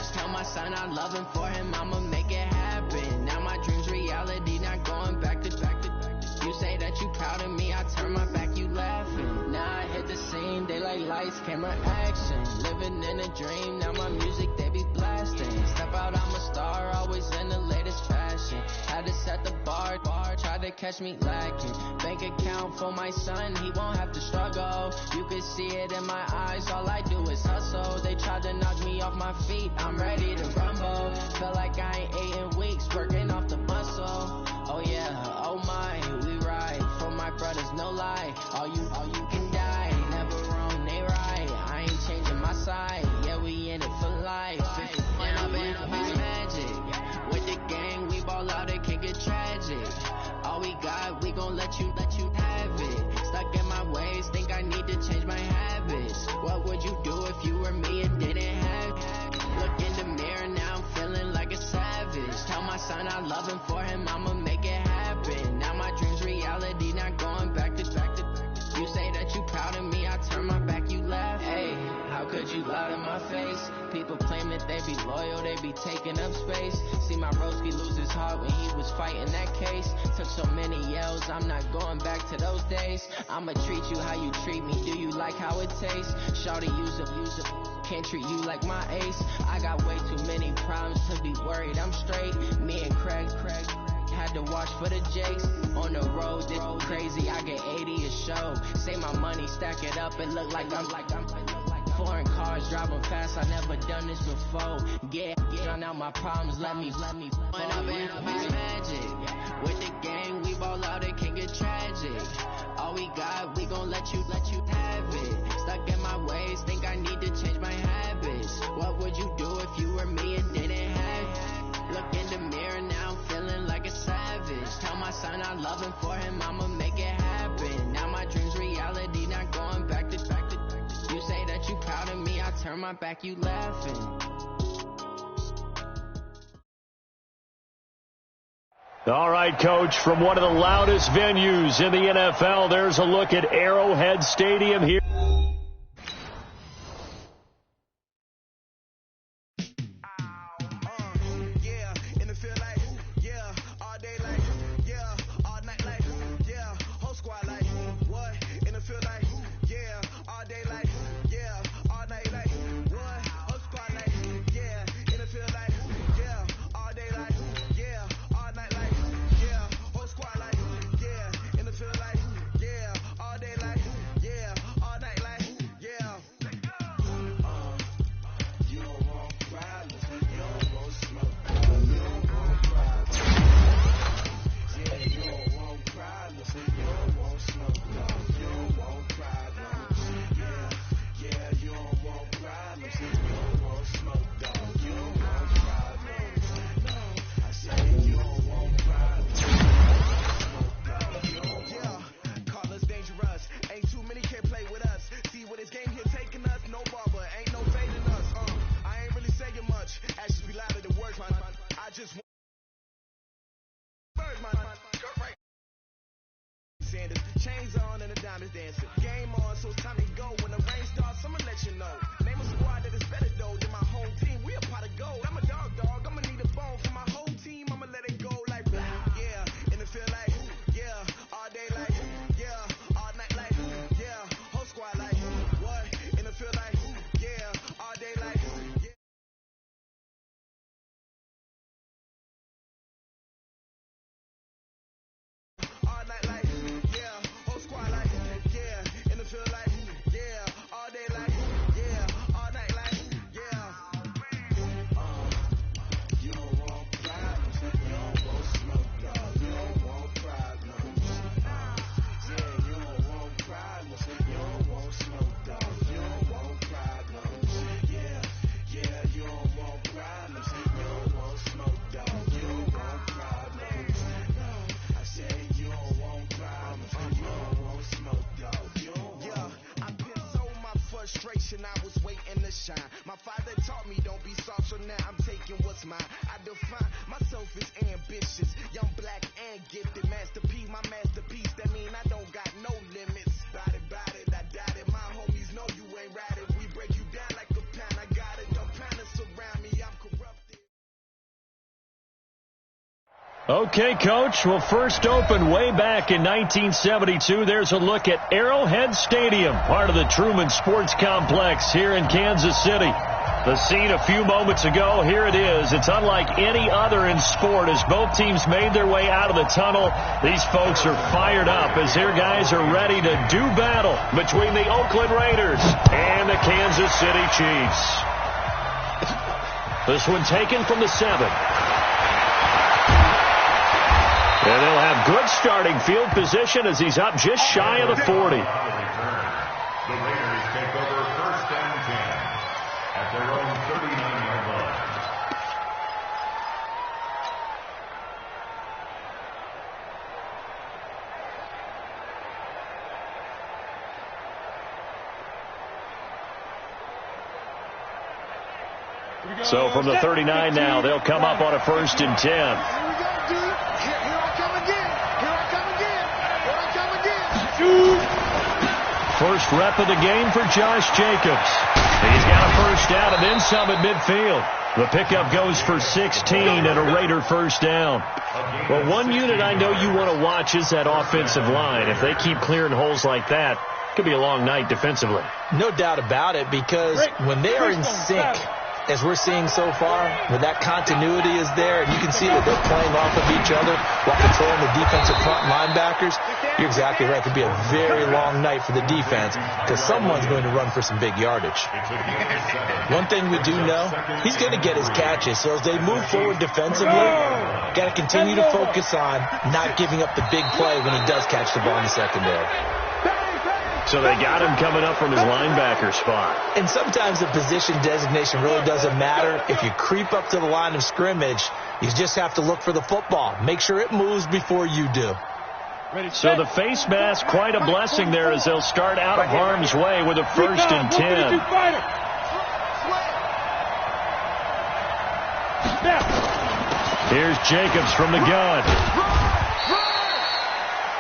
savage. Tell my son I love him, for him I'ma make it happen. Now my dreams reality, not going back to. You say that you proud of me, I turn my back, you laughing. Now I hit the scene, they like lights, camera, action. Living in a dream, now my music they be blasting. Step out, I'm a star, always in the latest fashion. Had to set the bar, tried to catch me lacking. Bank account for my son, he won't have to struggle. You can see it in my eyes, all I do is hustle. They tried to knock me off my feet, I'm ready to rumble. Felt like I ain't ate in weeks, working off the muscle. Oh yeah, oh my, we ride for my brothers, no lie. All you can die, never wrong, they right. I ain't changing my side, yeah, we in it for life. When I'm in magic, with the gang, we ball out, it can get tragic. All we got, we gon' let you have it. Stuck in my ways, think I need to change my habits. What would you do if you were me and didn't have it? Look in the mirror, now I'm feeling like a savage. Tell my son I love him, for him I'ma make it happen. Now my dreams reality, not going back to. You say that you proud of me, I turn my back, you laugh. Hey, how could you lie to my face? People claim that they be loyal, they be taking up space. See my broski lose his heart when he was fighting that case. Took so many yells, I'm not going back to those days. I'ma treat you how you treat me, do you like how it tastes? Shawty use up, can't treat you like my ace. I got way too many problems to be worried, I'm straight. Me and Craig had to watch for the Jakes. On the road, it's crazy, I get 80 a show. Say my money, stack it up, it look like I'm foreign cars, driving fast, I never done this before. Yeah, drown out my problems, let me when I'm in magic. With the gang, we ball out, it can get tragic. All we got, we gon' let you have it. Stuck in my ways, think I need to change my habits. What would you do if you were me and didn't have it? Look in the mirror, now I'm feeling like a savage. Tell my son I love him, for him I'ma make it happen. Now my dreams reality, not going back to. You say that you proud of me, I turn my back, you laughing. All right, Coach, from one of the loudest venues in the NFL, there's a look at Arrowhead Stadium here. Chains on and the diamonds dancing. Game on, so it's time to go. When the rain starts, I'ma let you know. Name a squad that is better though than my home team. We a pot of gold. I'm a dog. I'ma need a bone for my whole team. I'ma let it go like blah. Yeah, and it feel like yeah, all day like yeah, all night like yeah, whole squad like what? And it feel like yeah, all day like yeah. All night like yeah, whole squad like yeah, and it feel like yeah, all day like yeah, all night like yeah. You don't want problems, you don't want smoke, dog. You don't want problems. Yeah, you don't want problems, you don't want smoke, dog. You don't want problems. Yeah, you don't want problems, you don't want smoke, dog. You don't want problems. I said you don't want problems, you don't want smoke, dog. You don't want. Yeah, I've been so my frustration, I was waiting to shine. My father taught me don't be soft, so now I'm taking what's mine. I define myself as ambitious, young, black, and gifted. Masterpiece, my masterpiece, that mean I don't got no limits. Bout it, I doubt it. My homies know you ain't right it. We break you down like a pound. I got it, don't pound us around me. I'm Okay, Coach. Well, first opened way back in 1972. There's a look at Arrowhead Stadium, part of the Truman Sports Complex here in Kansas City. The scene a few moments ago, here it is. It's unlike any other in sport as both teams made their way out of the tunnel. These folks are fired up as their guys are ready to do battle between the Oakland Raiders and the Kansas City Chiefs. This one taken from the 7. And they'll have good starting field position as he's up just shy of the 40. The Raiders take over first and 10 at their own 39-yard line. So from the 39 now, they'll come up on a first and 10. First rep of the game for Josh Jacobs. He's got a first down and then some at midfield. The pickup goes for 16 and a Raider first down. Well, one unit I know you want to watch is that offensive line. If they keep clearing holes like that, it could be a long night defensively. No doubt about it, because when they are in sync, as we're seeing so far, when that continuity is there, and you can see that they're playing off of each other while controlling the defensive front linebackers, you're exactly right. It could be a very long night for the defense because someone's going to run for some big yardage. One thing we do know, he's going to get his catches. So as they move forward defensively, got to continue to focus on not giving up the big play when he does catch the ball in the secondary. So they got him coming up from his linebacker spot. And sometimes the position designation really doesn't matter. If you creep up to the line of scrimmage, you just have to look for the football. Make sure it moves before you do. So the face mask, quite a blessing there as they'll start out of harm's way with a first and 10. Here's Jacobs from the gun.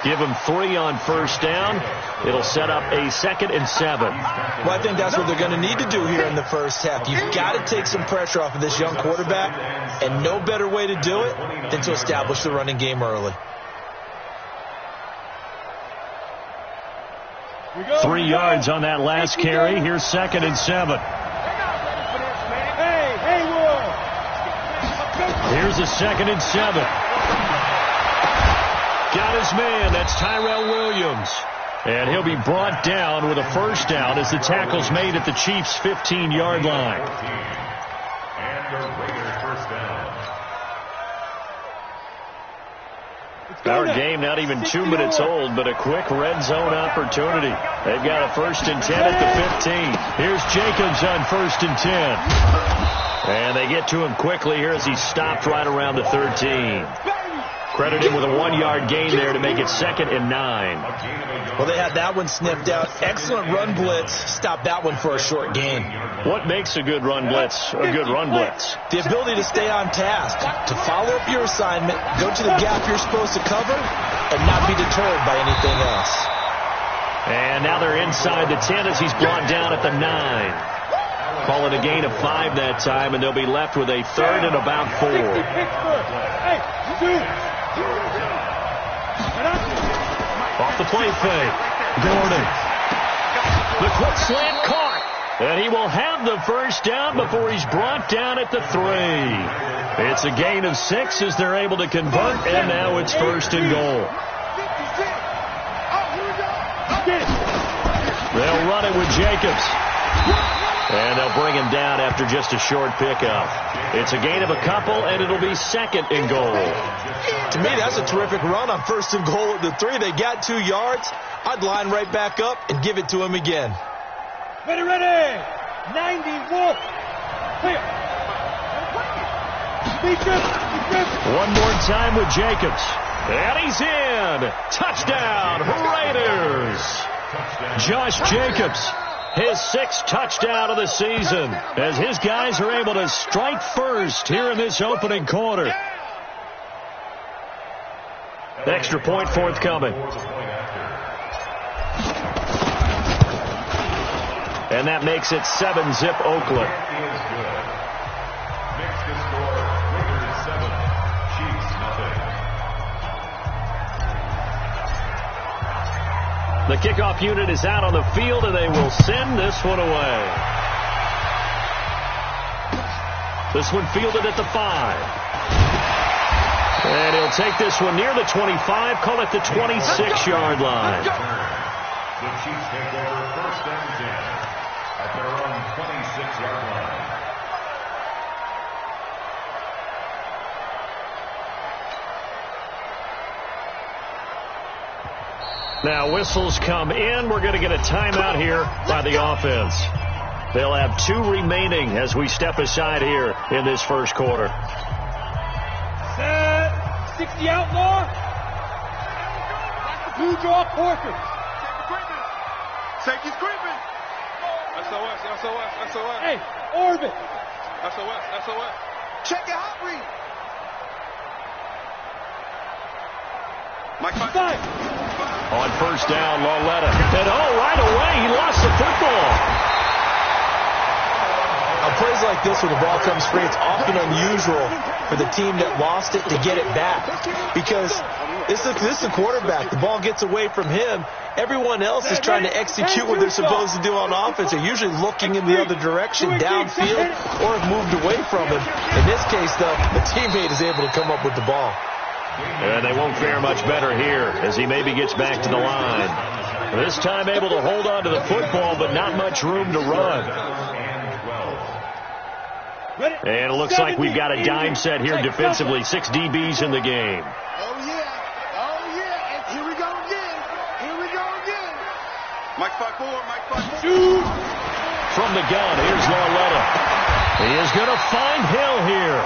Give him 3 on first down. It'll set up a 2nd and 7. Well, I think that's what they're going to need to do here in the first half. You've got to take some pressure off of this young quarterback, and no better way to do it than to establish the running game early. 3 yards on that last carry. Here's 2nd and 7. Here's a 2nd and 7. Got his man. That's Tyrell Williams. And he'll be brought down with a first down as the tackle's made at the Chiefs' 15-yard line. And the Raiders first down. Our game not even 2 minutes old, but a quick red zone opportunity. They've got a first and 10 at the 15. Here's Jacobs on first and 10. And they get to him quickly here as he's stopped right around the 13. Credit him with a 1-yard gain there to make it 2nd and 9. Well, they had that one sniffed out. Excellent run blitz. Stopped that one for a short gain. What makes a good run blitz a good run blitz? The ability to stay on task, to follow up your assignment, go to the gap you're supposed to cover, and not be deterred by anything else. And now they're inside the 10 as he's brought down at the 9. Call it a gain of 5 that time, and they'll be left with a 3rd and about 4. Off the play fake. Gordon. The quick slant caught. And he will have the first down before he's brought down at the 3. It's a gain of 6 as they're able to convert, and now it's 1st and goal. They'll run it with Jacobs. And they'll bring him down after just a short pickup. It's a gain of a couple, and it'll be 2nd and goal. To me, that's a terrific run on 1st and goal at the 3. They got 2 yards. I'd line right back up and give it to him again. Ready. 91. Clear. One more time with Jacobs. And he's in. Touchdown, Raiders. Josh Jacobs, his 6th touchdown of the season, as his guys are able to strike first here in this opening quarter. Extra point forthcoming. And that makes it 7-zip Oakland. Is good. Next to score, Raiders 7, Chiefs nothing. kickoff unit is out on the field, and they will send this one away. This one fielded at the 5. And he'll take this one near the 25, call it the 26-yard line. The Chiefs take over 1st and 10 at their own 26-yard line. Now whistles come in. We're going to get a timeout here by the offense. They'll have 2 remaining as we step aside here in this first quarter. Set. 60 outlaw. Blue draw Porter. Safety's creeping. SOS, SOS, SOS. Hey, Orbit. SOS, SOS. Check your hot read. Mike 5. On first down, Lauletta. And right away, he lost the football. On plays like this, when the ball comes free, it's often unusual for the team that lost it to get it back. Because this is the quarterback. The ball gets away from him. Everyone else is trying to execute what they're supposed to do on offense. They're usually looking in the other direction, downfield, or have moved away from him. In this case, though, the teammate is able to come up with the ball. And they won't fare much better here as he maybe gets back to the line. This time able to hold on to the football, but not much room to run. And it looks like we've got a dime set here defensively. 6 DBs in the game. Oh, yeah. And here we go again. Mike 5-4, Mike 5-4. Shoot. From the gun, here's Lauletta. He is going to find Hill here.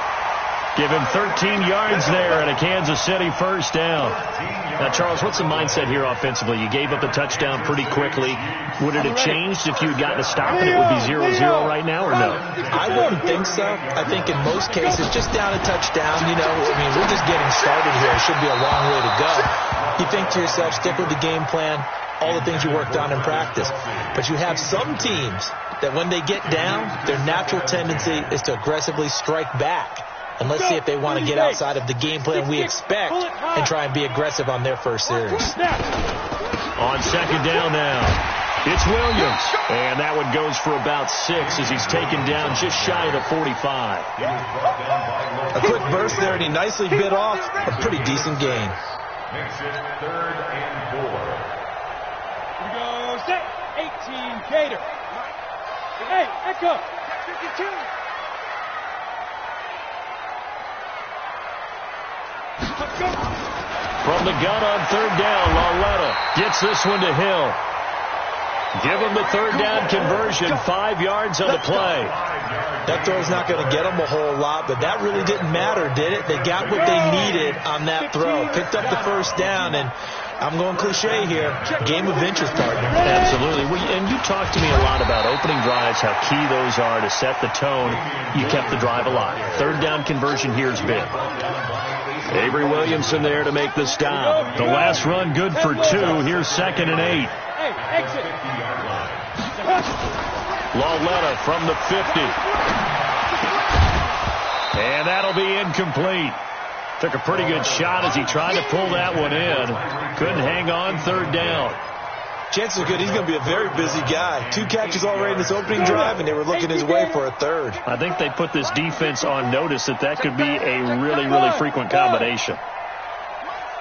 Give him 13 yards there and a Kansas City first down. Now, Charles, what's the mindset here offensively? You gave up the touchdown pretty quickly. Would it have changed if you had gotten a stop and it would be 0-0 right now, or no? I wouldn't think so. I think in most cases, just down a touchdown, we're just getting started here. It should be a long way to go. You think to yourself, stick with the game plan, all the things you worked on in practice. But you have some teams that when they get down, their natural tendency is to aggressively strike back. And let's see if they want to get outside of the game plan we expect and try and be aggressive on their first series. On second down now, it's Williams. And that one goes for about 6 as he's taken down just shy of the 45. A quick burst there, and he nicely bit off a pretty decent gain. Makes it 3rd and 4. Here we go, set. 18, Gator. Hey, Echo. 52. From the gun on third down, Lauletta gets this one to Hill. Give him the third down conversion, 5 yards on the play. That throw's not going to get them a whole lot, but that really didn't matter, did it? They got what they needed on that throw. Picked up the first down, and I'm going cliche here, game of inches, partner. Absolutely. And you talked to me a lot about opening drives, how key those are to set the tone. You kept the drive alive. Third down conversion here's big. Avery Williamson there to make the stop. The last run good for 2. Here's 2nd and 8. Hey, exit. Lauletta from the 50. And that'll be incomplete. Took a pretty good shot as he tried to pull that one in. Couldn't hang on third down. Chances are good he's going to be a very busy guy. 2 catches already in this opening drive, and they were looking his way for a third. I think they put this defense on notice that could be a really, really frequent combination.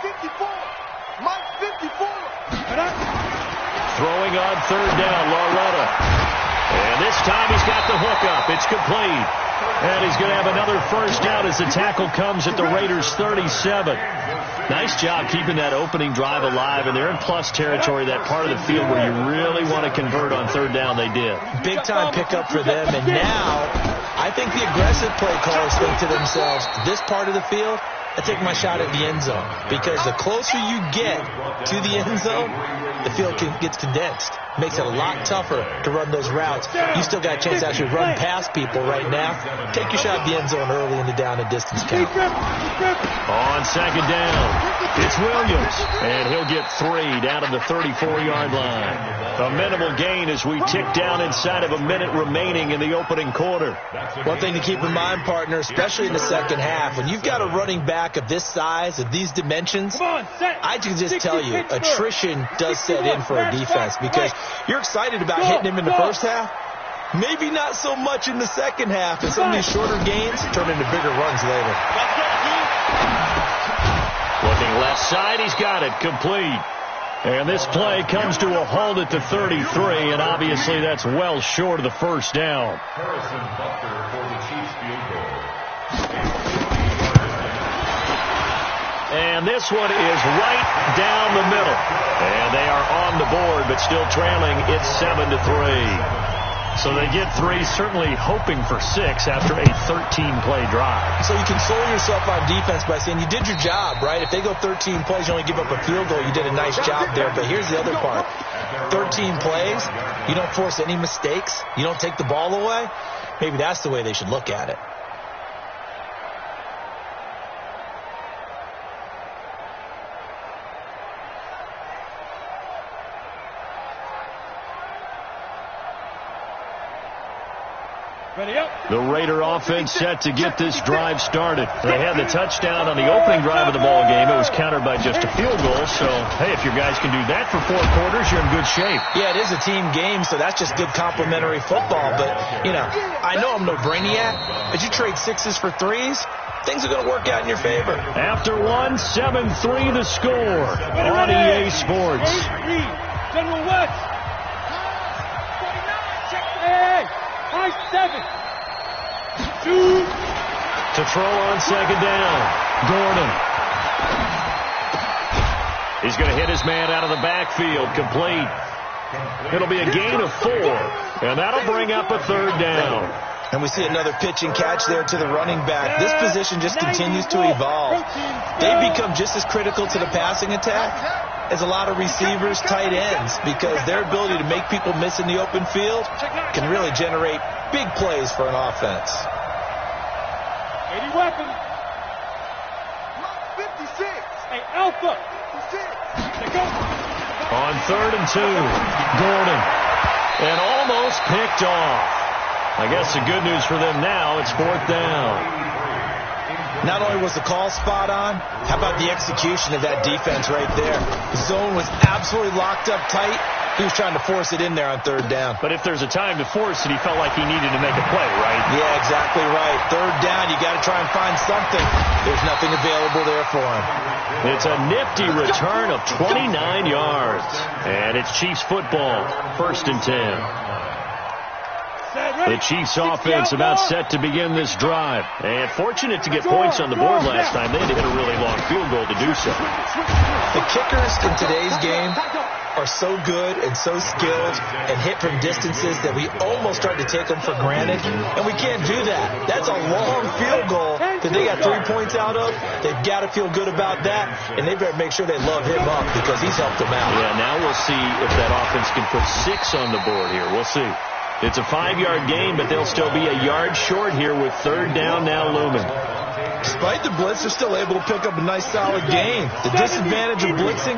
54. Mike 54. Throwing on third down, Lauletta. And this time he's got the hook up. It's complete. And he's going to have another first down as the tackle comes at the Raiders' 37. Nice job keeping that opening drive alive, and they're in plus territory, that part of the field where you really want to convert on third down. They did. Big-time pickup for them, and now I think the aggressive play callers think to themselves, this part of the field, I take my shot at the end zone, because the closer you get to the end zone, the field gets condensed. Makes it a lot tougher to run those routes. You still got a chance to actually run past people right now. Take your shot at the end zone early in the down and distance count. On second down, it's Williams, and he'll get 3 down to the 34-yard line. A minimal gain as we tick down inside of a minute remaining in the opening quarter. One thing to keep in mind, partner, especially in the second half, when you've got a running back of this size, of these dimensions, I can just tell you, attrition does set set in for a defense because you're excited about hitting him in the first half. Maybe not so much in the second half, and some of these shorter gains turn into bigger runs later. Looking left side, he's got it, complete. And this play comes to a halt at the 33, and obviously that's well short of the first down. Harrison Butker for the Chiefs field goal. And this one is right down the middle. And they are on the board, but still trailing. It's 7-3. So they get 3, certainly hoping for 6 after a 13-play drive. So you console yourself on defense by saying you did your job, right? If they go 13 plays, you only give up a field goal, you did a nice job there. But here's the other part. 13 plays, you don't force any mistakes, you don't take the ball away. Maybe that's the way they should look at it. Ready up. The Raider offense set to get this drive started. They had the touchdown on the opening drive of the ball game. It was countered by just a field goal. So, hey, if your guys can do that for 4 quarters, you're in good shape. Yeah, it is a team game, so that's just good complementary football. But, you know, I know I'm no brainiac, but you trade 6s for 3s, things are going to work out in your favor. After 1, 7-3 the score on EA Sports. General West. Hey, high 7. 2. To throw on second down. Gordon. He's going to hit his man out of the backfield. Complete. It'll be a gain of 4. And that'll bring up a 3rd down. And we see another pitch and catch there to the running back. This position just continues to evolve. They become just as critical to the passing attack as a lot of receivers, tight ends, because their ability to make people miss in the open field can really generate big plays for an offense. 80 weapon. 56. Hey, Alpha. 56. On 3rd and 2, Gordon. And almost picked off. I guess the good news for them now, it's 4th down. Not only was the call spot on, how about the execution of that defense right there? The zone was absolutely locked up tight. He was trying to force it in there on 3rd down. But if there's a time to force it, he felt like he needed to make a play, right? Yeah, exactly right. 3rd down, you got to try and find something. There's nothing available there for him. It's a nifty return of 29 yards. And it's Chiefs football, 1st and 10. The Chiefs offense about set to begin this drive. And fortunate to get points on the board last time. They had to hit a really long field goal to do so. The kickers in today's game are so good and so skilled and hit from distances that we almost start to take them for granted. And we can't do that. That's a long field goal that they got 3 points out of. They've got to feel good about that. And they better make sure they love him up because he's helped them out. Yeah, now we'll see if that offense can put 6 on the board here. We'll see. It's a 5-yard gain, but they'll still be a yard short here with 3rd down now looming. Despite the blitz, they're still able to pick up a nice solid gain. The disadvantage of blitzing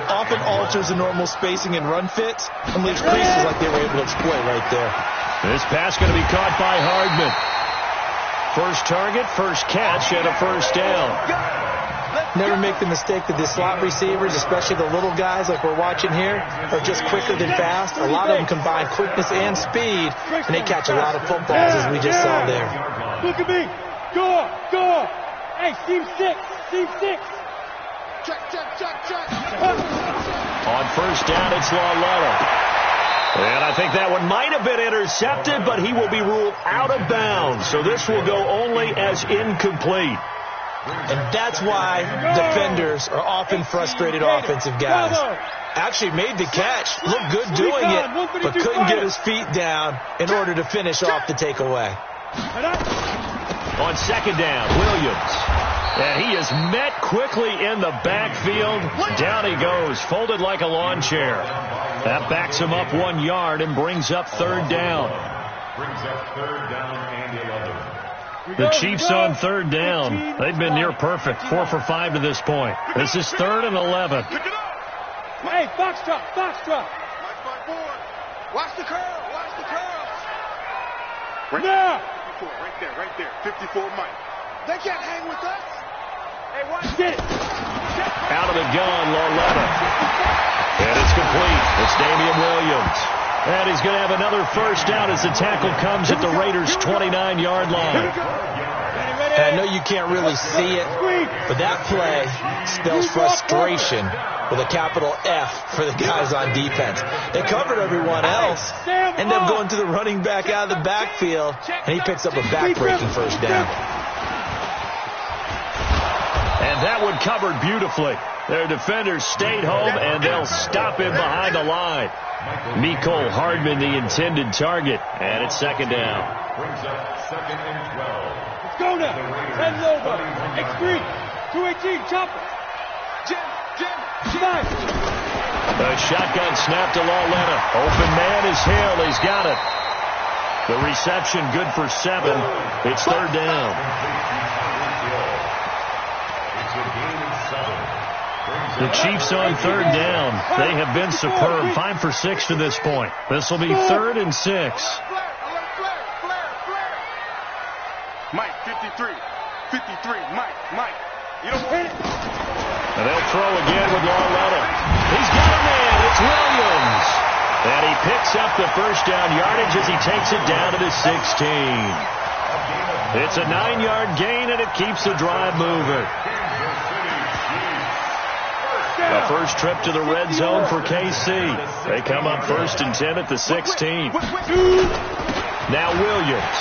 often alters the normal spacing and run fits and leaves creases like they were able to exploit right there. This pass going to be caught by Hardman. First target, first catch, and a 1st down. Never make the mistake that the slot receivers, especially the little guys like we're watching here, are just quicker than fast. A lot of them combine quickness and speed, and they catch a lot of footballs, as we just saw there. Look at me. Go up. Hey, team 6. Check. On 1st down, it's Lauletta. And I think that one might have been intercepted, but he will be ruled out of bounds. So this will go only as incomplete. And that's why defenders are often frustrated offensive guys. Actually made the catch, looked good doing it, but couldn't get his feet down in order to finish off the takeaway. On 2nd down, Williams. And he is met quickly in the backfield. Down he goes, folded like a lawn chair. That backs him up 1 yard and brings up 3rd down. Brings up 3rd down and 11. The Chiefs on 3rd down. They've been near perfect, 4 for 5 to this point. This is 3rd and 11. Hey, Foxtrot. Watch the curl. Now. Right there. 54 Mike. They can't hang with us. Hey, watch. Get it. Out of the gun, Lauletta. And it's going incomplete. It's Damian Williams. And he's going to have another first down as the tackle comes at the Raiders' 29-yard line. And I know you can't really see it, but that play spells frustration with a capital F for the guys on defense. They covered everyone else, end up going to the running back out of the backfield, and he picks up a back-breaking first down. And that one covered beautifully. Their defenders stayed home, and they'll stop him behind the line. Mecole Hardman, the intended target, and it's second down. Brings up 2nd and 12. Let's go now. Head over. X3. 218. Chopper. Jim. A shotgun snap to Lauletta. Open man is Hill. He's got it. The reception good for 7. It's third down. It's a gain of 7. The Chiefs on third down. They have been superb. 5 for 6 to this point. This will be 3rd and 6. Mike, 53. Mike. You don't hit it. And they'll throw again with Lauletta. He's got a man. It's Williams. And he picks up the first down yardage as he takes it down to the 16. It's a 9-yard gain, and it keeps the drive moving. The first trip to the red zone for KC. They come up 1st and 10 at the 16. Now Williams.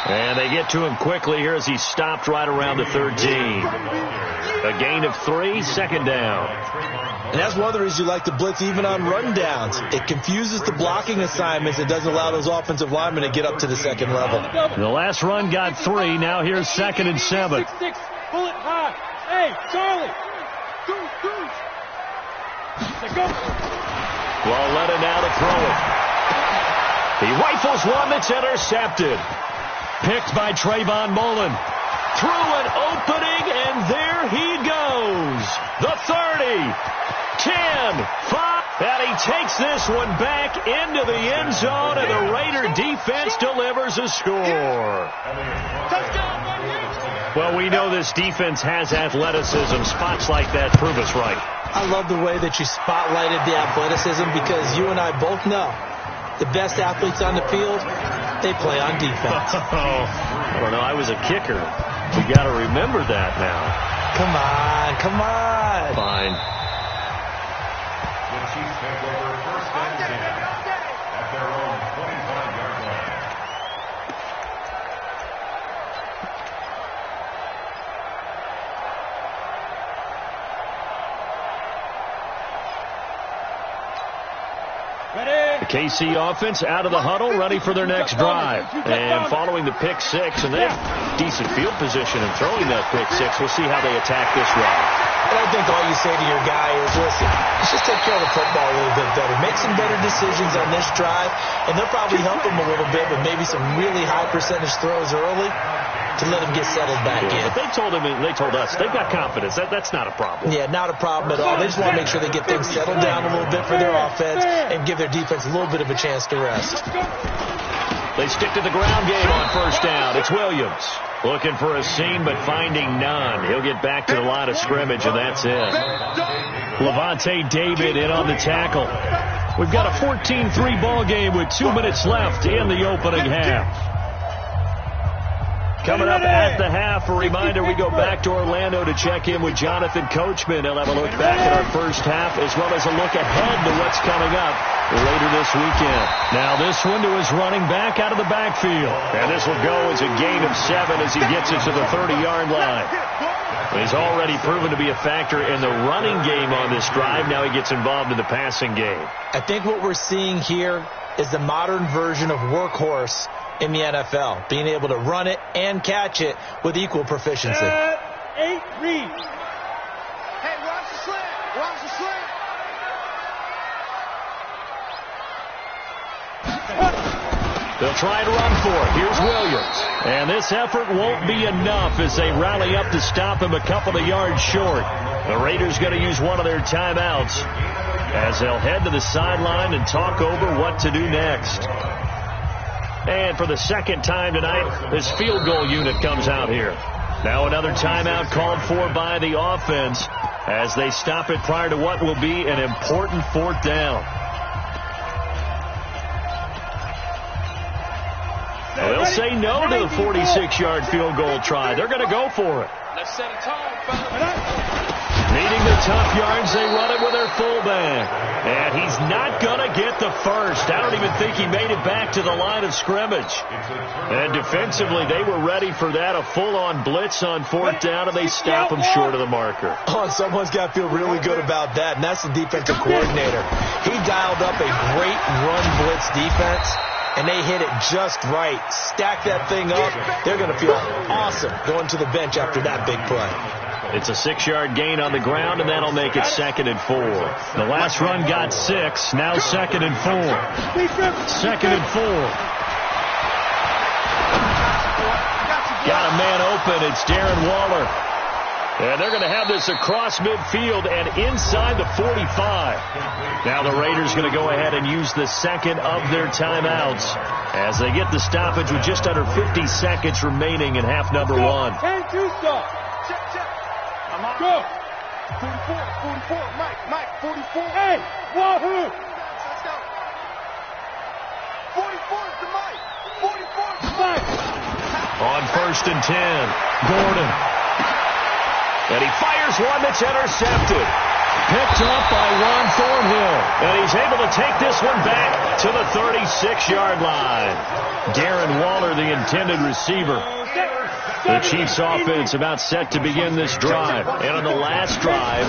And they get to him quickly here as he stopped right around the 13. A gain of 3, second down. And that's one of the reasons you like to blitz even on run downs. It confuses the blocking assignments. It doesn't allow those offensive linemen to get up to the second level. The last run got 3. Now here's 2nd and 7. 6, pull it high. Hey, Charlie. Let's go. Lauletta now to throw it. He rifles one that's intercepted. Picked by Trayvon Mullen. Through an opening, and there he goes. The 30, 10, 5. And he takes this one back into the end zone, and the Raider defense delivers a score. Well, we know this defense has athleticism. Spots like that prove us right. I love the way that you spotlighted the athleticism because you and I both know the best athletes on the field, they play on defense. I don't know. I was a kicker. We got to remember that now. Come on. Fine. The Chiefs take over 1st and 10 at their own 25-yard line. The KC offense out of the huddle, ready for their next drive. And following the pick 6, and they have decent field position in throwing that pick 6. We'll see how they attack this drive. And I think all you say to your guy is, listen, let's just take care of the football a little bit better. Make some better decisions on this drive, and they'll probably help him a little bit with maybe some really high percentage throws early to let him get settled back in. But they told us, they've got confidence. That's not a problem. Yeah, not a problem at all. They just want to make sure they get things settled down a little bit for their offense and give their defense a little bit of a chance to rest. They stick to the ground game on first down. It's Williams. Looking for a seam, but finding none. He'll get back to the line of scrimmage, and that's it. Lavonte David in on the tackle. We've got a 14-3 ball game with 2 minutes left in the opening half. Coming up at the half, a reminder, we go back to Orlando to check in with Jonathan Coachman. He'll have a look back at our first half as well as a look ahead to what's coming up later this weekend. Now this one to his running back out of the backfield. And this will go as a gain of 7 as he gets it to the 30-yard line. He's already proven to be a factor in the running game on this drive. Now he gets involved in the passing game. I think what we're seeing here is the modern version of workhorse in the NFL, being able to run it and catch it with equal proficiency. 8 read. Hey, watch the slant. Watch the slant. They'll try to run for it. Here's Williams. And this effort won't be enough as they rally up to stop him a couple of yards short. The Raiders going to use one of their timeouts as they'll head to the sideline and talk over what to do next. And for the second time tonight, this field goal unit comes out here. Now another timeout called for by the offense. as they stop it prior to what will be an important 4th down. Well, they'll say no to the 46-yard field goal try. They're going to go for it. Let's set a tone, fellas. Needing the tough yards, they run it with their fullback. And he's not going to get the first. I don't even think he made it back to the line of scrimmage. And defensively, they were ready for that, a full-on blitz on 4th down, and they stop him short of the marker. Oh, someone's got to feel really good about that, and that's the defensive coordinator. He dialed up a great run blitz defense, and they hit it just right. Stack that thing up. They're going to feel awesome going to the bench after that big play. It's a 6-yard gain on the ground, and that'll make it 2nd and 4. The last run got 6. Now 2nd and 4. 2nd and 4. Got a man open. It's Darren Waller. And they're going to have this across midfield and inside the 45. Now the Raiders going to go ahead and use the second of their timeouts as they get the stoppage with just under 50 seconds remaining in half number 1. 10-2 stop. Go. 44, Mike, 44. Hey, wahoo. Let's go. 44 to Mike. 44 to Mike. On 1st and 10, Gordon. And he fires one that's intercepted. Picked up by Juan Thornhill. And he's able to take this one back to the 36-yard line. Darren Waller, the intended receiver. The Chiefs offense about set to begin this drive. And on the last drive,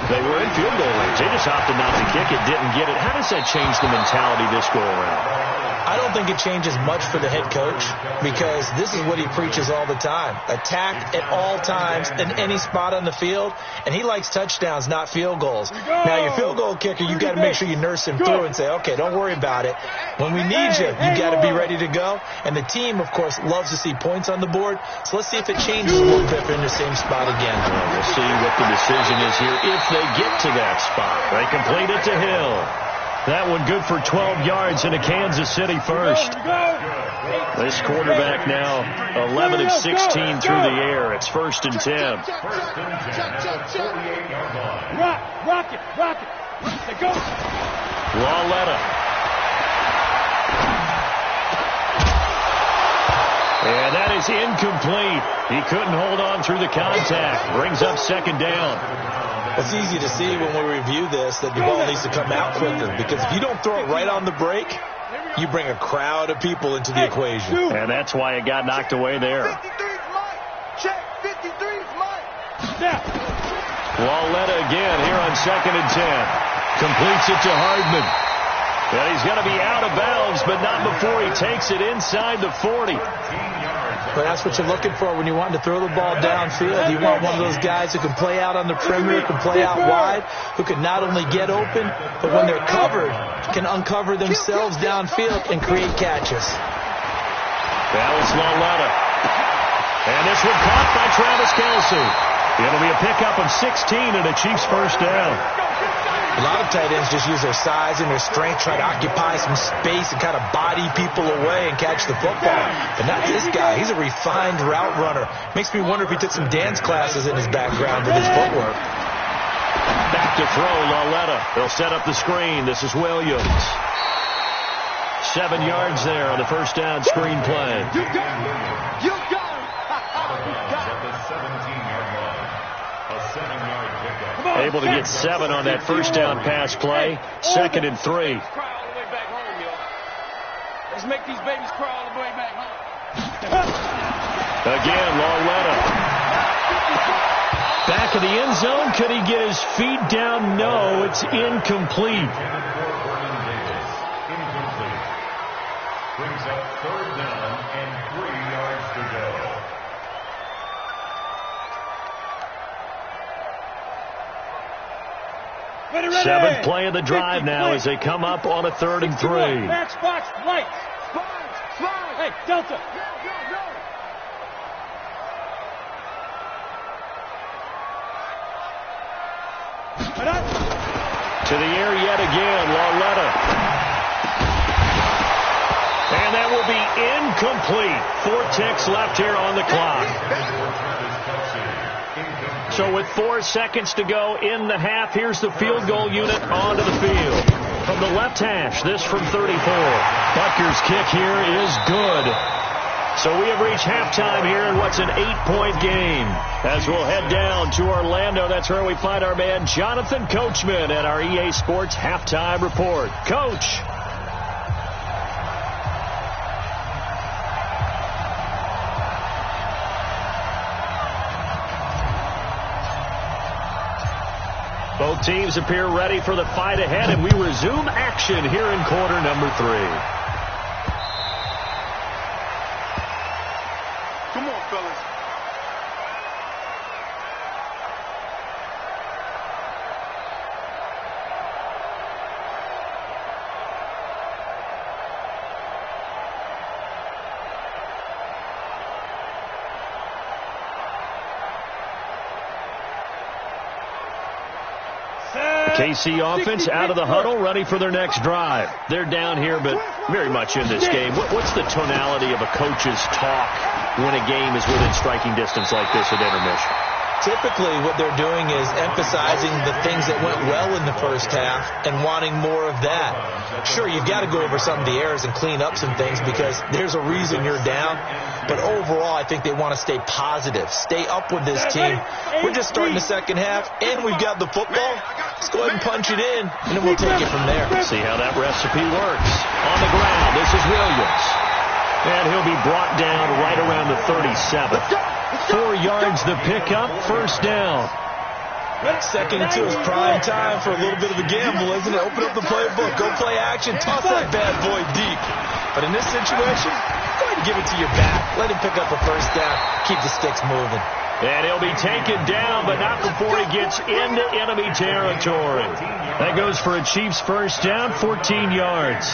they were in field goal range. They just opted not to kick it, didn't get it. How does that change the mentality this go around? I don't think it changes much for the head coach because this is what he preaches all the time. Attack at all times in any spot on the field, and he likes touchdowns, not field goals. Now, your field goal kicker, you've got to make sure you nurse him through and say, okay, don't worry about it. When we need you, you've got to be ready to go. And the team, of course, loves to see points on the board. So let's see if it changes a little bit if they're in the same spot again. We'll see what the decision is here if they get to that spot. They complete it to Hill. That one good for 12 yards into Kansas City first. This quarterback now 11 of 16 through the air. It's 1st and 10. Rock it. Let's go. Lauletta. And that is incomplete. He couldn't hold on through the contact. Brings up 2nd down. It's easy to see when we review this that the ball needs to come out quicker because if you don't throw it right on the break, you bring a crowd of people into the equation. And that's why it got knocked away there. 53's Mike. Check. 53's Mike. Lauletta again here on 2nd and 10. Completes it to Hardman. And he's going to be out of bounds, but not before he takes it inside the 40. But that's what you're looking for when you want to throw the ball downfield. You want one of those guys who can play out on the perimeter, can play out wide, who can not only get open, but when they're covered, can uncover themselves downfield and create catches. That was Lauletta. And this one caught by Travis Kelce. It'll be a pickup of 16 and a Chiefs first down. A lot of tight ends just use their size and their strength, try to occupy some space and kind of body people away and catch the football. But not this guy. He's a refined route runner. Makes me wonder if he took some dance classes in his background with his footwork. Back to throw, Lauletta. They'll set up the screen. This is Williams. 7 yards there on the first down screen play. You got him. You got him. Able to get 7 on that first down pass play. 2nd and 3. Let's make these babies cry all the way back home. Again, Lauletta. Back of the end zone. Could he get his feet down? No, it's incomplete. Brings up 3rd down and 3 yards to go. Ready. 7th play of the drive now as they come up on a 3rd and 3. Back spots, lights. Slide. Hey, Delta. Go. To the air yet again, Lauletta. And that will be incomplete. 4 ticks left here on the clock. So with 4 seconds to go in the half, here's the field goal unit onto the field. From the left hash, this from 34. Butker's kick here is good. So we have reached halftime here in what's an 8-point game. As we'll head down to Orlando, that's where we find our man Jonathan Coachman at our EA Sports Halftime Report. Coach. Both teams appear ready for the fight ahead, and we resume action here in quarter number 3. Come on, fellas. KC offense out of the huddle, ready for their next drive. They're down here, but very much in this game. What's the tonality of a coach's talk when a game is within striking distance like this at intermission? Typically, what they're doing is emphasizing the things that went well in the first half and wanting more of that. Sure, you've got to go over some of the errors and clean up some things because there's a reason you're down. But overall, I think they want to stay positive, stay up with this team. We're just starting the second half, and we've got the football. Let's go ahead and punch it in, and then we'll take it from there. See how that recipe works. On the ground, this is Williams. And he'll be brought down right around the 37. 4 yards the pickup, first down. Second into his prime time for a little bit of a gamble, isn't it? Open up the playbook, go play action, toss that bad boy deep. But in this situation, go ahead and give it to your back. Let him pick up a first down, keep the sticks moving. And he'll be taken down, but not before he gets into enemy territory. That goes for a Chiefs first down, 14 yards.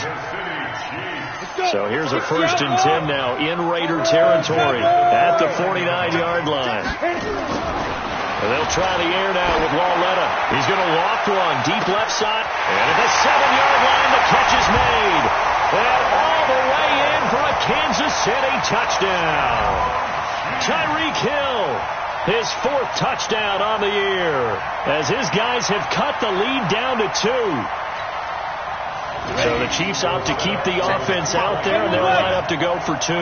So here's a 1st and 10 now in Raider territory at the 49-yard line. And they'll try the air now with Lauletta. He's going to loft one deep left side. And at the 7-yard line, the catch is made. And all the way in for a Kansas City touchdown. Tyreek Hill, his 4th touchdown on the year, as his guys have cut the lead down to 2. So the Chiefs opt to keep the offense out there, and they'll line up to go for 2.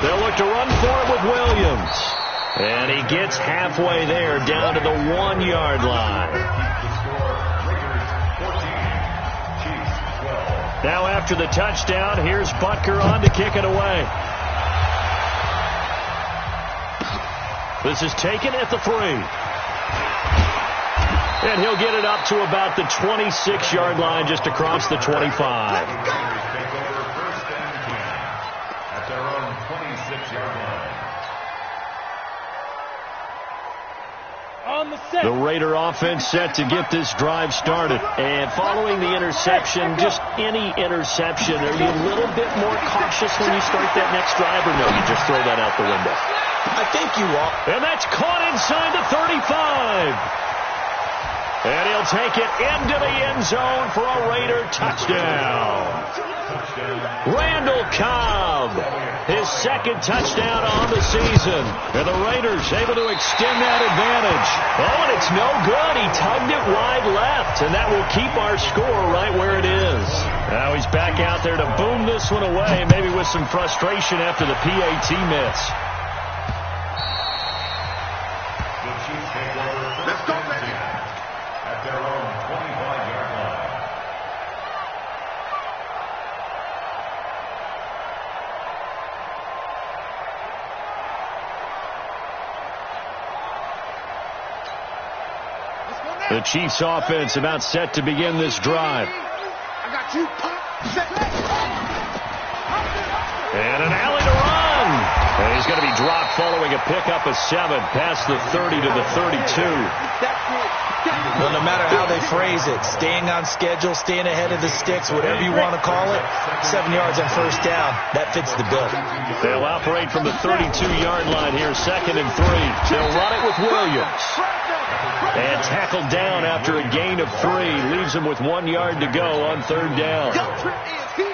They'll look to run for it with Williams. And he gets halfway there, down to the 1-yard line. Now after the touchdown, here's Butker on to kick it away. This is taken at the 3. And he'll get it up to about the 26-yard line, just across the 25. At their own 26-yard line. On the set. The Raider offense set to get this drive started. And following the interception, just any interception, are you a little bit more cautious when you start that next drive, or no, you just throw that out the window? I think you are. And that's caught inside the 35. And he'll take it into the end zone for a Raider touchdown. Randall Cobb, his 2nd touchdown on the season. And the Raiders able to extend that advantage. Oh, and it's no good. He tugged it wide left, and that will keep our score right where it is. Now he's back out there to boom this one away, maybe with some frustration after the PAT miss. The Chiefs take over first and 10 at their own 25-yard line. The Chiefs offense about set to begin this drive. I got you. Set. And an alley to run. And he's going to be dropped following a pickup of 7 past the 30 to the 32. Well, no matter how they phrase it, staying on schedule, staying ahead of the sticks, whatever you want to call it, 7 yards on first down, that fits the bill. They'll operate from the 32-yard line here, 2nd and 3. They'll run it with Williams. And tackled down after a gain of 3. Leaves him with 1 yard to go on 3rd down.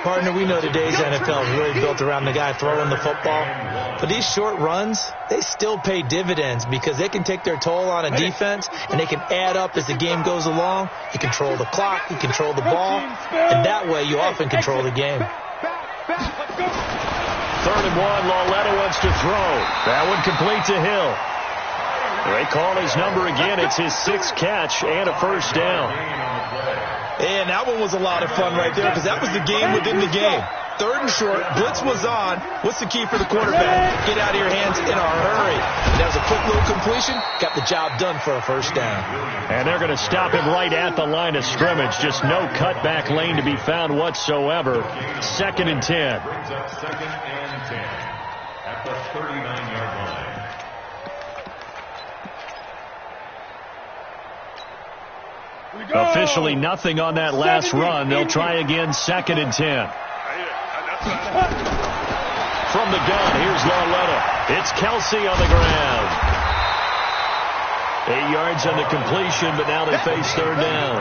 Partner, we know today's NFL is really built around the guy throwing the football. But these short runs, they still pay dividends because they can take their toll on a defense, and they can add up as the game goes along. You control the clock, you control the ball, and that way you often control the game. 3rd and 1, Lauletta wants to throw. That one complete to Hill. They call his number again. It's his 6th catch and a 1st down. And that one was a lot of fun right there because that was the game within the game. 3rd and short, blitz was on. What's the key for the quarterback? Get out of your hands in a hurry. And that was a quick little completion. Got the job done for a 1st down. And they're going to stop him right at the line of scrimmage. Just no cutback lane to be found whatsoever. 2nd and 10. Brings up 2nd and 10 at the 39-yard line. Officially nothing on that last run. They'll try again, 2nd and 10. From the gun, here's Lauletta. It's Kelsey on the ground. 8 yards on the completion, but now they face 3rd down.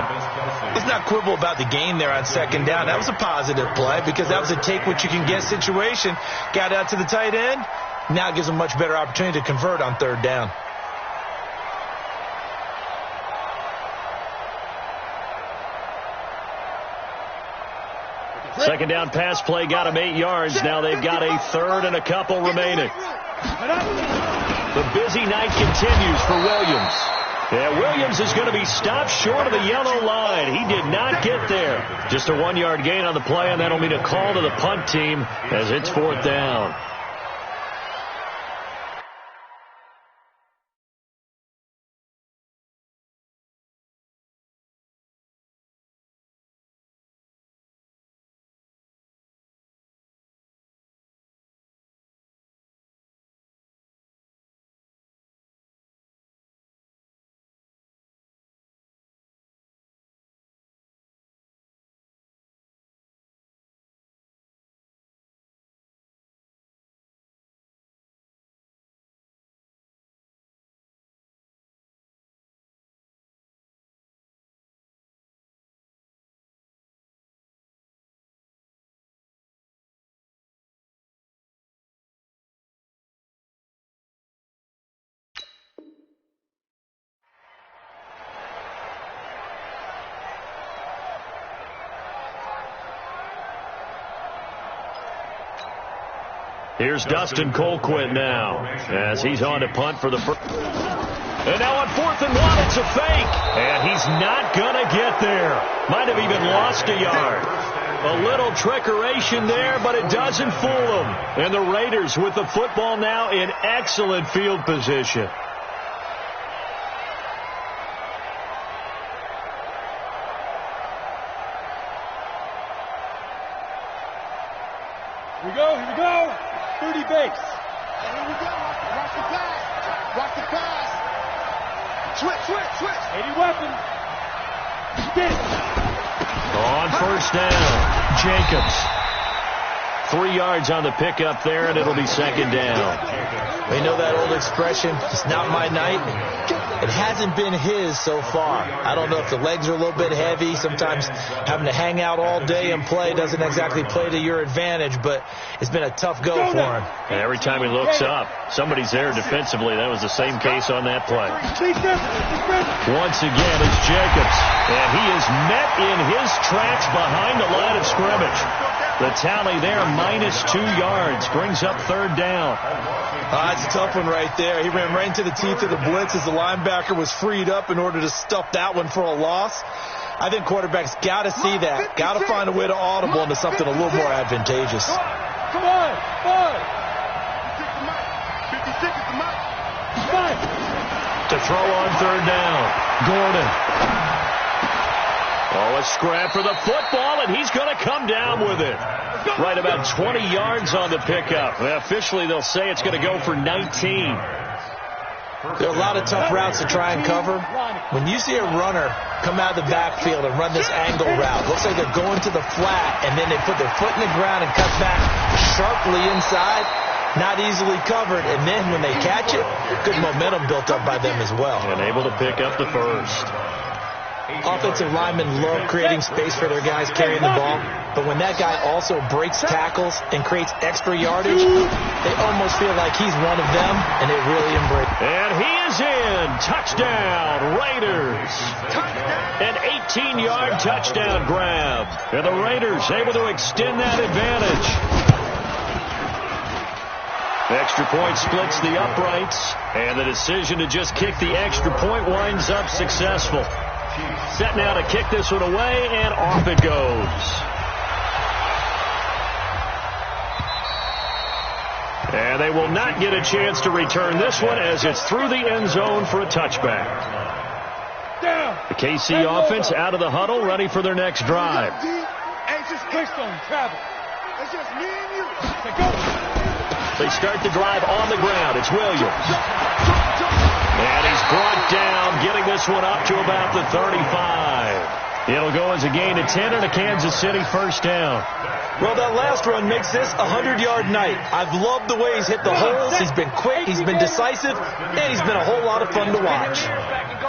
Let's not quibble about the gain there on 2nd down. That was a positive play because that was a take-what-you-can-get situation. Got out to the tight end. Now it gives them a much better opportunity to convert on 3rd down. 2nd down pass play got him 8 yards. Now they've got a 3rd and a couple remaining. The busy night continues for Williams. Yeah, Williams is going to be stopped short of the yellow line. He did not get there. Just a 1-yard gain on the play, and that'll mean a call to the punt team as it's 4th down. Here's Dustin Colquitt now as he's on to punt for the first. And now on 4th and 1, it's a fake. And he's not going to get there. Might have even lost a yard. A little trickeration there, but it doesn't fool him. And the Raiders with the football now in excellent field position. Here we go, here we go. 30 base. Here we go. Watch the pass. Watch the pass. Switch. 80 weapon. Get it. On 1st down, Jacobs. 3 yards on the pickup there, and it'll be 2nd down. We know that old expression, it's not my night. It hasn't been his so far. I don't know if the legs are a little bit heavy. Sometimes having to hang out all day and play doesn't exactly play to your advantage, but it's been a tough go for him. And every time he looks up, somebody's there defensively. That was the same case on that play. Once again, it's Jacobs, and he is met in his tracks behind the line of scrimmage. The tally there, -2 yards, brings up 3rd down. That's a tough one right there. He ran right into the teeth of the blitz as the linebacker was freed up in order to stuff that one for a loss. I think quarterbacks got to see that. Got to find a way to audible into something a little more advantageous. Come on, 56 is the mark. 5. To throw on 3rd down, Gordon. Oh, a scrap for the football, and he's going to come down with it. Right about 20 yards on the pickup. Well, officially, they'll say it's going to go for 19. There are a lot of tough routes to try and cover. When you see a runner come out of the backfield and run this angle route, looks like they're going to the flat, and then they put their foot in the ground and cut back sharply inside. not easily covered, and then when they catch it, good momentum built up by them as well. And able to pick up the first. Offensive linemen love creating space for their guys carrying the ball, but when that guy also breaks tackles and creates extra yardage, they almost feel like he's one of them, and they really embrace it. And he is in. Touchdown, Raiders. An 18-yard touchdown grab. And the Raiders able to extend that advantage. The extra point splits the uprights, and the decision to just kick the extra point winds up successful. Set now to kick this one away, and off it goes. And they will not get a chance to return this one as it's through the end zone for a touchback. The KC offense out of the huddle, ready for their next drive. They start the drive on the ground. It's Williams. And he's brought down, getting this one up to about the 35. It'll go as a gain of 10 and a Kansas City first down. Well, that last run makes this a 100-yard night. I've loved the way he's hit the holes. He's been quick, he's been decisive, and he's been a whole lot of fun to watch.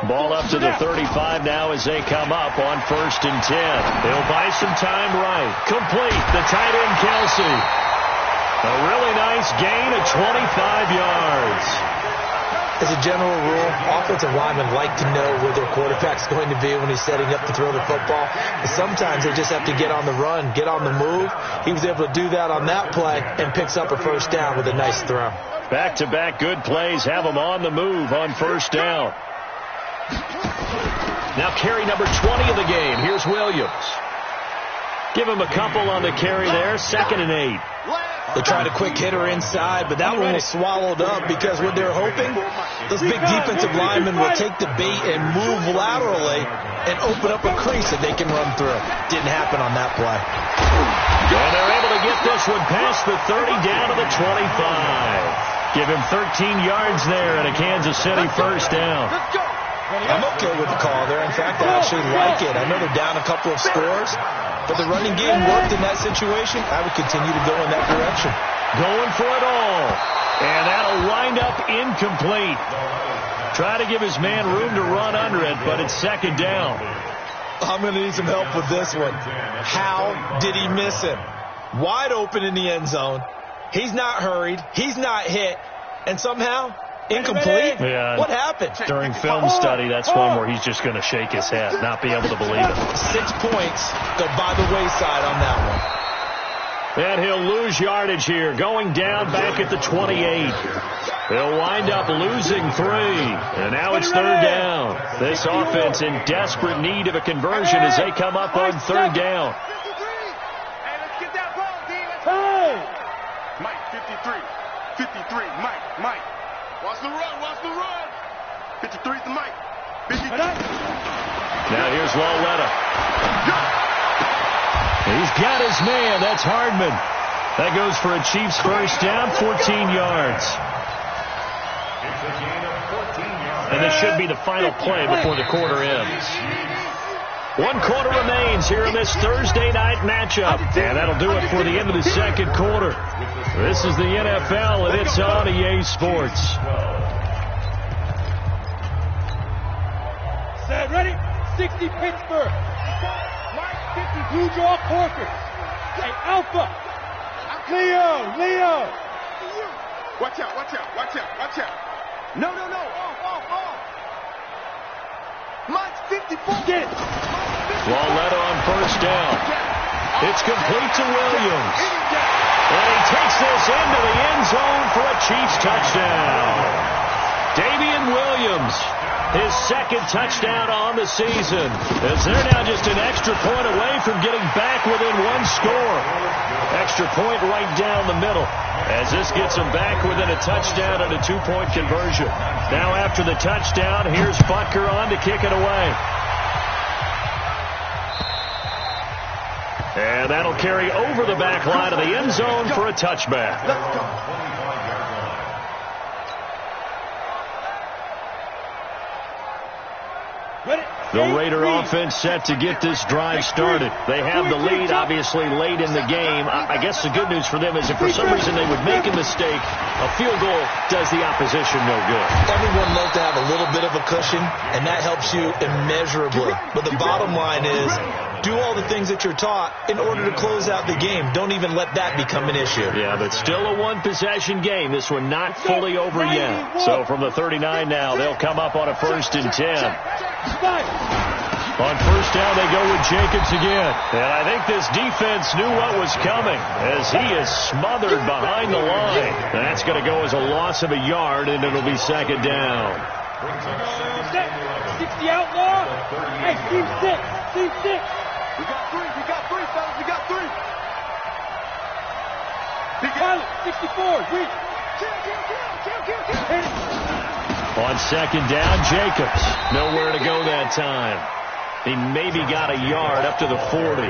Ball up to the 35 now as they come up on 1st and 10. They'll buy some time right. Complete, the tight end Kelsey. A really nice gain of 25 yards. As a general rule, offensive linemen like to know where their quarterback's going to be when he's setting up to throw the football. But sometimes they just have to get on the run, get on the move. He was able to do that on that play and picks up a first down with a nice throw. Back-to-back good plays have them on the move on first down. Now carry number 20 of the game. Here's Williams. Give him a couple on the carry there. 2nd and 8. They tried a quick hitter inside, but that one was swallowed up because what they're hoping, those big defensive linemen will take the bait and move laterally and open up a crease that they can run through. Didn't happen on that play. And they're able to get this one past the 30 down to the 25. Give him 13 yards there and a Kansas City first down. I'm okay with the call there. In fact, I actually like it. I know they're down a couple of scores, but the running game worked in that situation. I would continue to go in that direction. Going for it all. And that'll wind up incomplete. Try to give his man room to run under it, but it's 2nd down. I'm going to need some help with this one. How did he miss him? Wide open in the end zone. He's not hurried. He's not hit. And somehow, incomplete? Yeah. What happened? During film study, that's one where he's just going to shake his head, not be able to believe it. 6 points go by the wayside on that one. And he'll lose yardage here, going down back at the 28. They'll wind up losing 3. And now it's 3rd down. This offense in desperate need of a conversion as they come up on 3rd down. Mike, 53. 53, Mike. Watch the run. 53 to Mike. 53. Now here's Lauletta. He's got his man. That's Hardman. That goes for a Chiefs first down, 14 yards. And this should be the final play before the quarter ends. 1 quarter remains here in this Thursday night matchup. And that'll do it for the end of the 2nd quarter. This is the NFL, and it's on EA Sports. Set, ready? 60 Pittsburgh. Mark 50 Blue Jaw Corkers. Hey, Alpha. Leo. Watch out. No. Off. Mike 54. Get it. Lauletta on first down. It's complete to Williams. And he takes this into the end zone for a Chiefs touchdown. Damian Williams, his 2nd touchdown on the season, as they're now just an extra point away from getting back within 1 score. Extra point right down the middle, as this gets them back within a touchdown and a 2-point conversion. Now after the touchdown, here's Butker on to kick it away. And that'll carry over the back line of the end zone for a touchback. Ready? The Raider offense set to get this drive started. They have the lead, obviously, late in the game. I guess the good news for them is if for some reason they would make a mistake, a field goal does the opposition no good. Everyone loves to have a little bit of a cushion, and that helps you immeasurably. But the bottom line is, do all the things that you're taught in order to close out the game. Don't even let that become an issue. Yeah, but still a one-possession game. This one not fully over yet. So from the 39 now, they'll come up on a 1st and 10. On 1st down, they go with Jacobs again. And I think this defense knew what was coming as he is smothered behind the line. And that's going to go as a loss of a yard, and it'll be 2nd down. 60 outlaw. Hey, team 6. Team 6. We got three, fellas. We got 3. Pilot, 64. Reach. On 2nd down, Jacobs. Nowhere to go that time. He maybe got a yard up to the 40.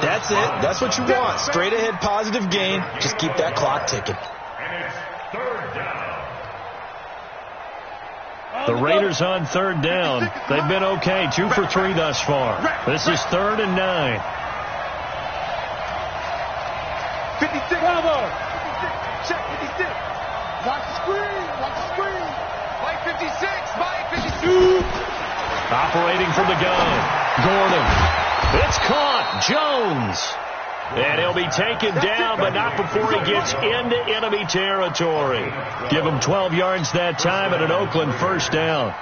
That's it. That's what you want. Straight ahead positive gain. Just keep that clock ticking. And it's 3rd down. The Raiders on 3rd down. They've been okay. 2 for 3 thus far. This is 3rd and 9. 56. Bravo. 56. Check 56. Watch the screen. Watch the screen. Mike 56. Mike 52. Operating from the gun. Gordon. It's caught. Jones. And he'll be taken down, but not before he gets into enemy territory. Give him 12 yards that time and an Oakland 1st down.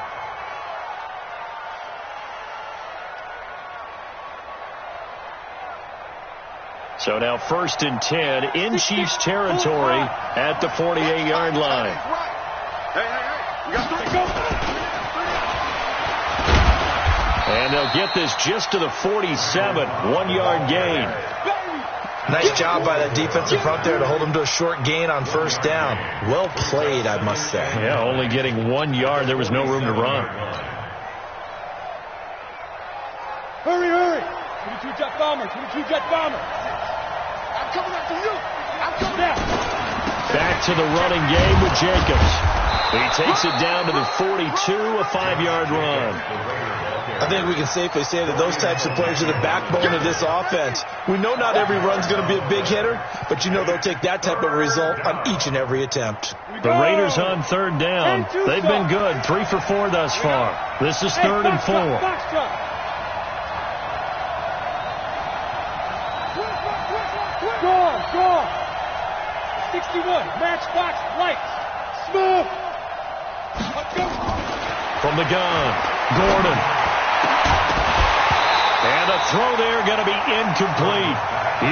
So now 1st and 10 in Chiefs territory at the 48-yard line. Hey. We got 3. And they'll get this just to the 47, 1-yard gain. Nice job by that defensive front there to hold him to a short gain on 1st down. Well played, I must say. Yeah, only getting 1 yard. There was no room to run. Hurry. 22 jet bomber. 22 jet bomber. I'm coming after you. I'm coming after you. Back to the running game with Jacobs. He takes it down to the 42, a 5-yard run. I think we can safely say that those types of plays are the backbone of this offense. We know not every run's going to be a big hitter, but you know they'll take that type of result on each and every attempt. The Raiders on 3rd down. They've been good, 3 for 4 thus far. This is 3rd and 4. Gone. 61. Matchbox lights. Smooth. From the gun, Gordon. And a throw there going to be incomplete.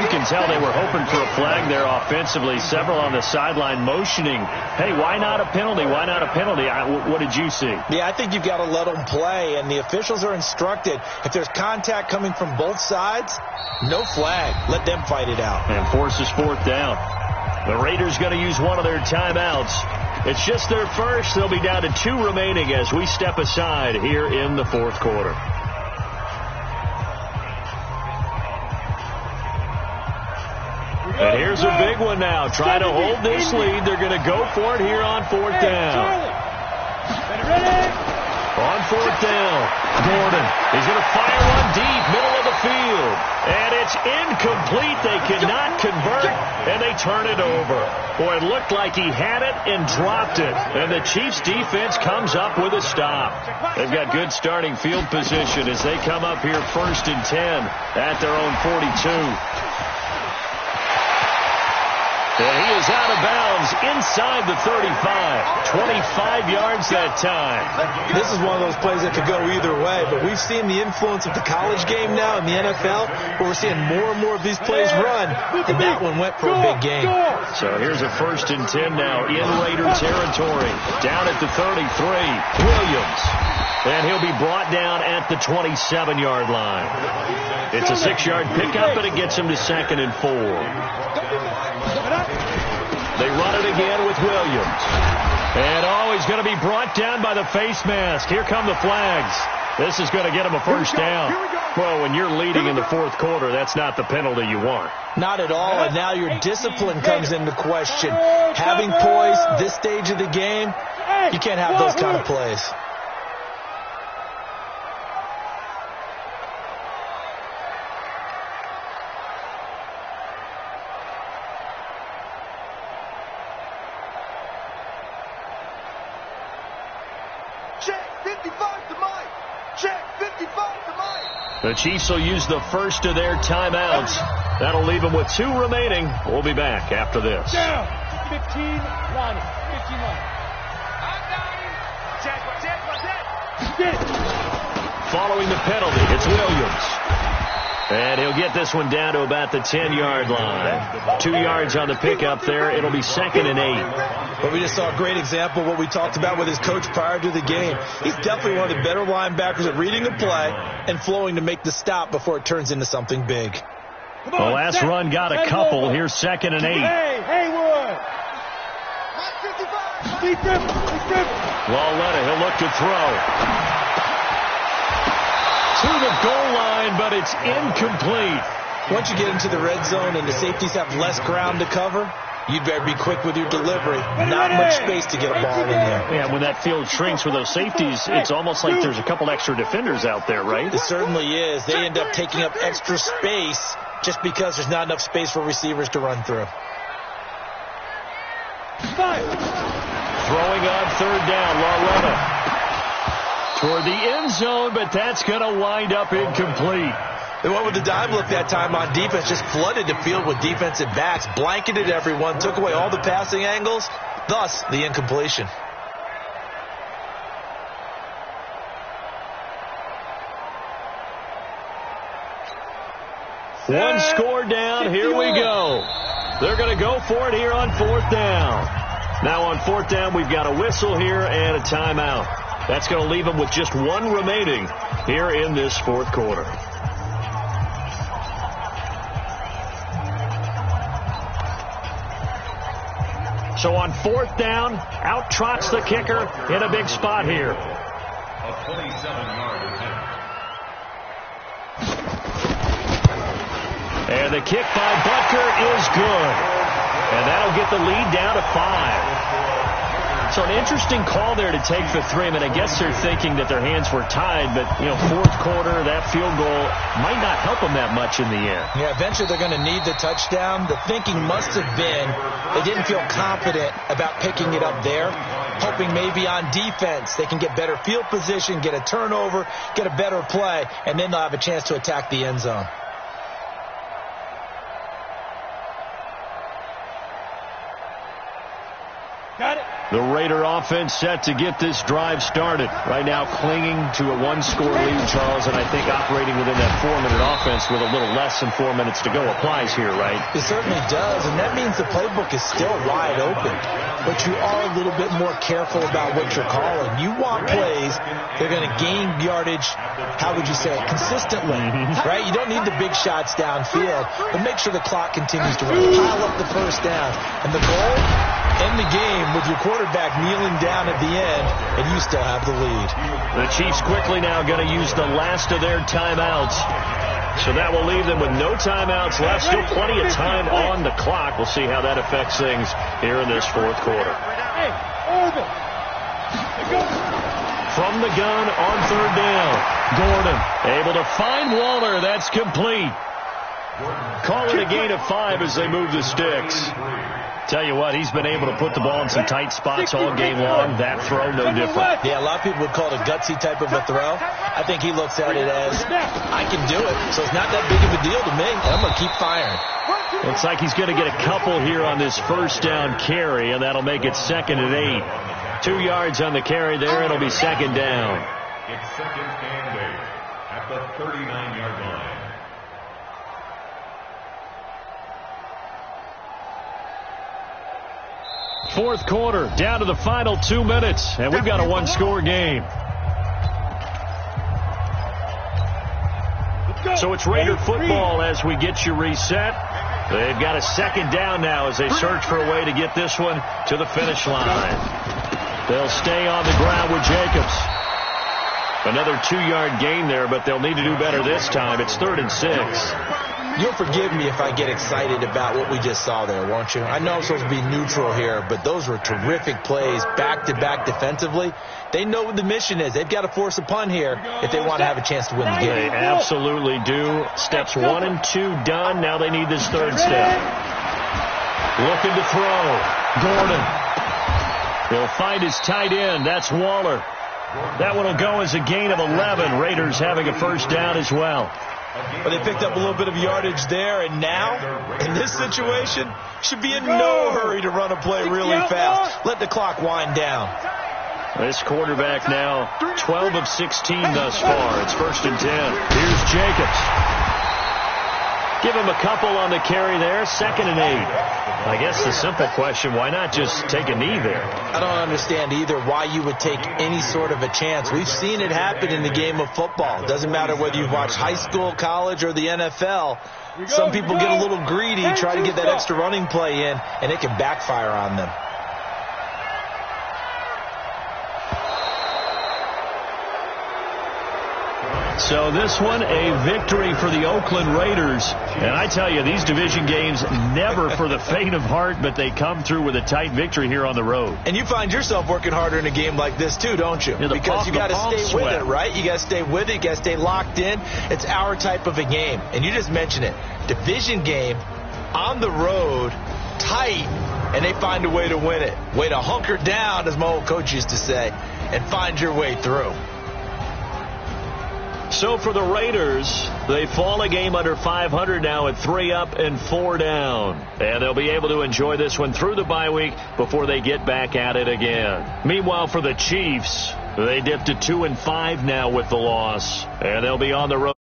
You can tell they were hoping for a flag there offensively. Several on the sideline motioning, hey, why not a penalty? Why not a penalty? What did you see? Yeah, I think you've got to let them play, and the officials are instructed. If there's contact coming from both sides, no flag. Let them fight it out. And forces 4th down. The Raiders going to use one of their timeouts. It's just their first. They'll be down to 2 remaining as we step aside here in the 4th quarter. And here's a big one now. Trying to hold this lead. They're going to go for it here on 4th down. On 4th down, Gordon is going to fire one deep, middle of the field. And it's incomplete. They cannot convert, and they turn it over. Boy, it looked like he had it and dropped it. And the Chiefs defense comes up with a stop. They've got good starting field position as they come up here 1st and 10 at their own 42. And he is out of bounds inside the 35. 25 yards that time. This is one of those plays that could go either way, but we've seen the influence of the college game now in the NFL, where we're seeing more and more of these plays run, and that one went for a big gain. So here's a 1st and 10 now in Raider territory. Down at the 33, Williams. And he'll be brought down at the 27-yard line. It's a 6-yard pickup, and it gets him to 2nd and 4. They run it again with Williams. And, he's going to be brought down by the face mask. Here come the flags. This is going to get him a 1st down. Well, when you're leading in the 4th quarter, that's not the penalty you want. Not at all, and now your discipline comes into question. Having poise this stage of the game, you can't have those kind of plays. Check 55 to Mike. Check 55 to Mike. The Chiefs will use the first of their timeouts. That'll leave them with 2 remaining. We'll be back after this. Down. 15 line. 15 line. Check. Following the penalty, it's Williams. And he'll get this one down to about the 10-yard line. 2 yards on the pickup there. It'll be 2nd and 8. But we just saw a great example of what we talked about with his coach prior to the game. He's definitely one of the better linebackers at reading the play and flowing to make the stop before it turns into something big. The last run got a couple. Here's 2nd and 8. Hey, Haywood. Speed dribble. Lauletta, he'll look to throw. To the goal line, but it's incomplete. Once you get into the red zone and the safeties have less ground to cover, you'd better be quick with your delivery. Not much space to get a ball in there. Yeah, when that field shrinks with those safeties, it's almost like there's a couple extra defenders out there, right? It certainly is. They end up taking up extra space just because there's not enough space for receivers to run through. Throwing on 3rd down, Lauletta. Toward the end zone, but that's going to wind up incomplete. They went with the dive look that time on defense, just flooded the field with defensive backs, blanketed everyone, took away all the passing angles, thus the incompletion. One score down, here we go. They're going to go for it here on 4th down. Now on 4th down, we've got a whistle here and a timeout. That's going to leave them with just 1 remaining here in this 4th quarter. So on 4th down, out trots the kicker in a big spot here. A 27-yard attempt. And the kick by Butker is good. And that'll get the lead down to 5. So an interesting call there to take the 3. I mean, I guess they're thinking that their hands were tied, but, 4th quarter, that field goal might not help them that much in the end. Yeah, eventually they're going to need the touchdown. The thinking must have been they didn't feel confident about picking it up there, hoping maybe on defense they can get better field position, get a turnover, get a better play, and then they'll have a chance to attack the end zone. Got it. The Raider offense set to get this drive started. Right now clinging to a 1-score lead, Charles, and I think operating within that 4-minute offense with a little less than 4 minutes to go applies here, right? It certainly does, and that means the playbook is still wide open. But you are a little bit more careful about what you're calling. You want plays they're going to gain yardage, how would you say it, consistently, right? You don't need the big shots downfield, but make sure the clock continues to run. Pile up the first down. And the goal? End the game with your quarterback kneeling down at the end, and you still have the lead. The Chiefs quickly now going to use the last of their timeouts. So that will leave them with no timeouts left. Still plenty of time on the clock. We'll see how that affects things here in this 4th quarter. Hey, Urban. From the gun on 3rd down. Gordon able to find Waller. That's complete. Call it a gain of 5 as they move the sticks. Tell you what, he's been able to put the ball in some tight spots all game long. That throw, no different. Yeah, a lot of people would call it a gutsy type of a throw. I think he looks at it as, I can do it, so it's not that big of a deal to me. I'm going to keep firing. Looks like he's going to get a couple here on this 1st down carry, and that'll make it 2nd and 8. 2 yards on the carry there. It'll be 2nd down. It's 2nd and 8 at the 39-yard line. Fourth quarter, down to the final 2 minutes, and we've got a 1-score game. So it's Raider football as we get you reset. They've got a 2nd down now as they search for a way to get this one to the finish line. They'll stay on the ground with Jacobs. Another 2-yard gain there, but they'll need to do better this time. It's 3rd and 6. You'll forgive me if I get excited about what we just saw there, won't you? I know I'm supposed to be neutral here, but those were terrific plays back-to-back defensively. They know what the mission is. They've got to force a punt here if they want to have a chance to win the game. They absolutely do. Steps 1 and 2 done. Now they need this 3rd step. Looking to throw. Gordon. He'll find his tight end. That's Waller. That one will go as a gain of 11. Raiders having a first down as well. But they picked up a little bit of yardage there, and now, in this situation, should be in no hurry to run a play really fast. Let the clock wind down. This quarterback now 12 of 16 thus far. It's 1st and 10. Here's Jacobs. Give him a couple on the carry there. 2nd and 8. I guess the simple question, why not just take a knee there? I don't understand either why you would take any sort of a chance. We've seen it happen in the game of football. It doesn't matter whether you've watched high school, college, or the NFL. Some people get a little greedy, try to get that extra running play in, and it can backfire on them. So this one, a victory for the Oakland Raiders. And I tell you, these division games never for the faint of heart, but they come through with a tight victory here on the road. And you find yourself working harder in a game like this too, don't you? Yeah, because you got to stay with it, right? You got to stay with it. You got to stay locked in. It's our type of a game. And you just mentioned it. Division game, on the road, tight, and they find a way to win it. Way to hunker down, as my old coach used to say, and find your way through. So for the Raiders, they fall a game under 500 now at 3 up and 4 down. And they'll be able to enjoy this one through the bye week before they get back at it again. Meanwhile, for the Chiefs, they dipped to 2 and 5 now with the loss. And they'll be on the road.